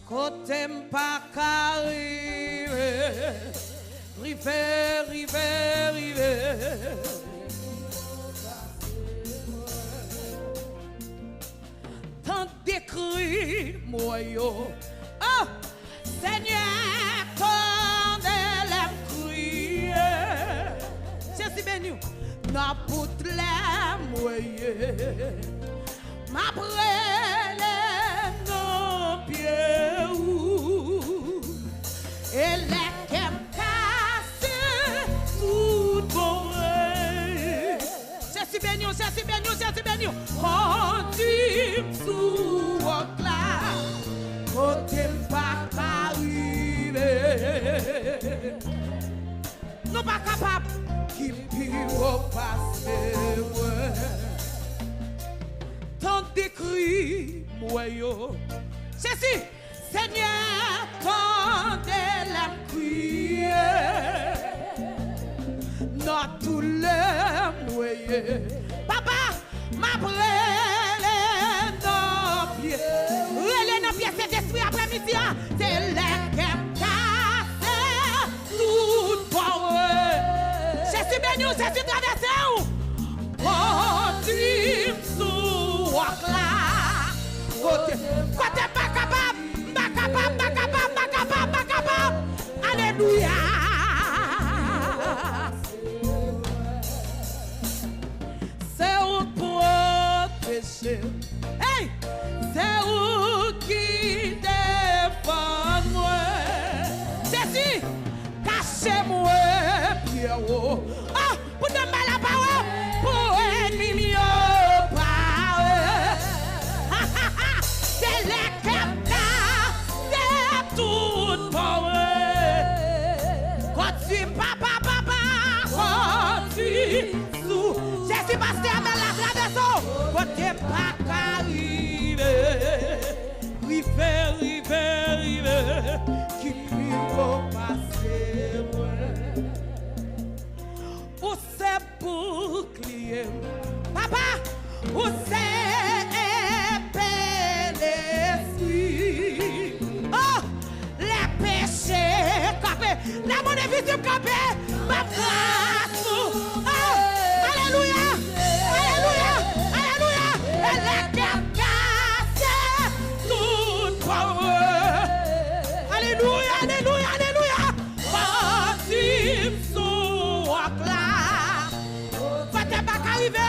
Côté pas qu'arriver, river. Tant d'écrits, moi yo. Oh, Seigneur, quand elle a crié, c'est si béni, n'a pas de la moyenne, ma brêle non pied et les qu'elle casse tout bon. C'est si béni, quand tu me souviens là, côté pas arrivé, nous pas capables qui peut passer. Tant d'écrits, moi yo, c'est si, Seigneur, quand elle a crié, dans tous les moyens, papa, ma brêle dans pied, relais dans pied, cet esprit après-midi, c'est les qui casse tout pour eux. C'est si béni, c'est si traversé où? Oh, tu me là. Côté pas capable. Alléluia. C'est où protéger. Hey, c'est où qui défend moi. C'est si, cachez-moi, Pierrot. Oh, pour ne mal à parole, pour ennemi. C'est les capteurs, c'est tout pour eux. Quand tu papa, quand tu sous, je suis passé à la traversée. Quand tu pas arrivé, river, qui peut passer. Où c'est bouclier, papa, où c'est. La monnaie visible campée, ma grâce. Alléluia. Elle est cassée, tout pour eux. Alléluia. Oh, tu me sois là. Quand t'es pas arrivé,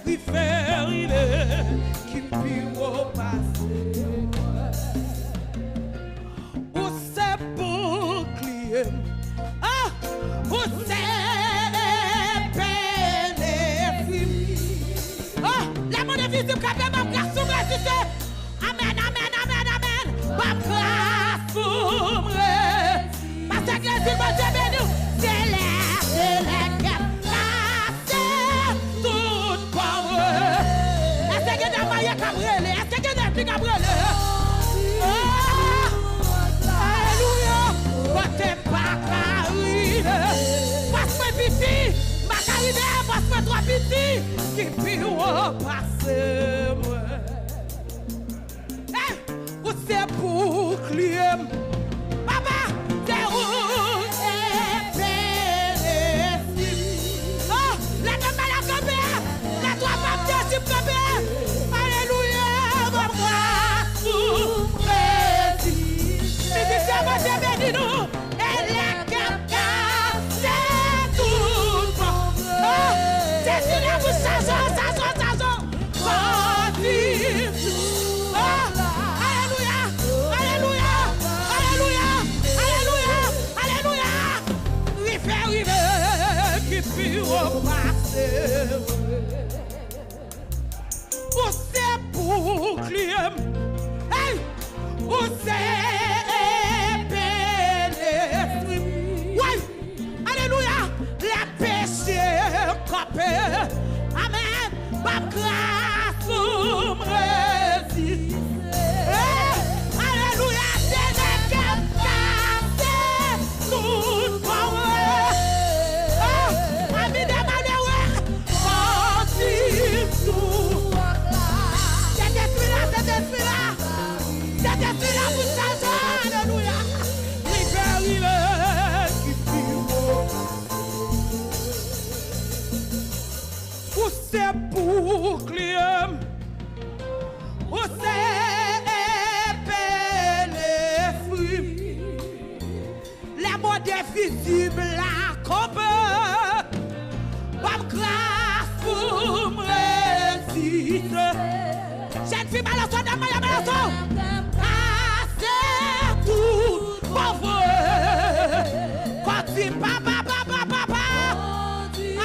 il fait arriver, qui peut passer. Ah, vous êtes bénéfice. Oh, la monnaie visible qui a ma grâce pour résister. Amen. Ma grâce pour résister. Parce que Jésus m'a dit béni. C'est l'air qui a cassé tout pour eux. Est-ce que vous avez maillé cabrelé? Est-ce que vous avez pu cabrelé? Côté pas arrivé, passe-moi petit, pas arrivé, passe-moi trois petits, qui peut passer moi. Eh, où c'est bouclier, papa, c'est où est bénéfice. Oh, la dame à la campée, la trois femmes de type campée, alléluia, mon grâce, vous résiste. C'est moi, c'est béni nous. Você bouclier, hey, você bénéfice, ouais, alléluia, la péché capé, amen, ma grâce me résiste, alléluia, c'est le capté, tout pour eux, ami de malheur, bouclier, où c'est les fruits, les mots difficiles la coupe, comme grâce pour me résister. Jeune fille, balançon, dame, balançon, c'est tout pauvre. Quand tu papa.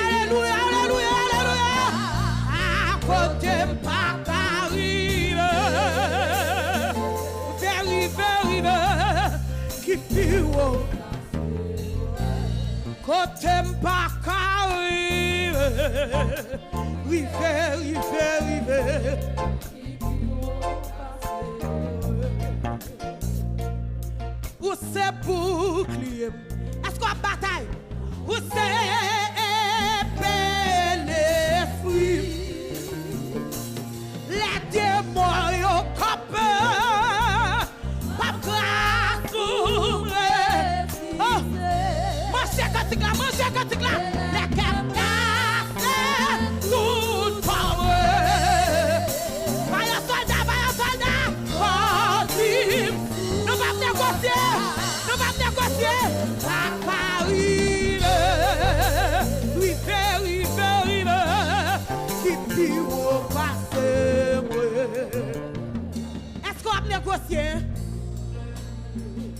Alléluia, alléluia, alléluia. À côté pas arrive. Very, qui pire. Côté pas arrive. Rive. Où c'est bouclier? Est-ce qu'on bataille? Où c'est les fruits? Les démons au copé. Pas grâce pour moi. Oh, mangez quand là. Les capaces, tout pour moi. Vaillant soldat. Oh, si. Nous allons négocier. À Paris, rive, qui pire au passé. Est-ce qu'on va négocier?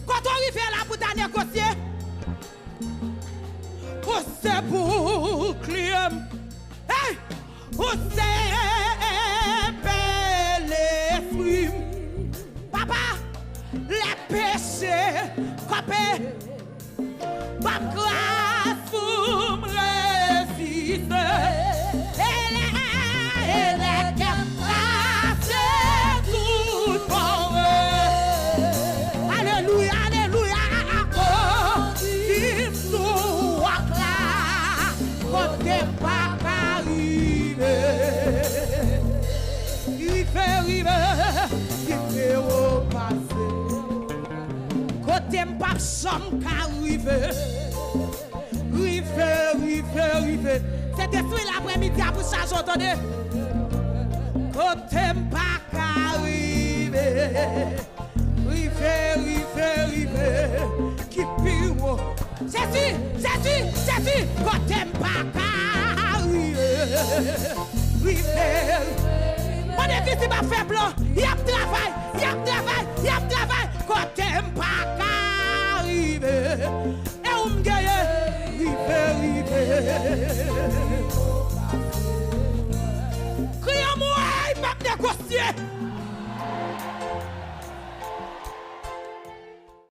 Quand on arrive là pour ta négocier, où c'est bouclier? Hey! Où c'est les fruits? Papa, les péchés, copé. Pas grâce pour me résister. Et les capaces, tout pour eux. Alléluia, il nous là, côté pas arrivé. Rive, qui fait au passé. Côté pas chambre qu'arrive. Rive. C'est détruit l'après-midi à vous charger, entendez? Côté pas qu'arrive. Rive. Qui pire. Jésus. Côté pas qu'arrive. Rive. Mon église va faire blanc. Il y a travail. Côté pas qu'arrive. Et on me gagne. Rive.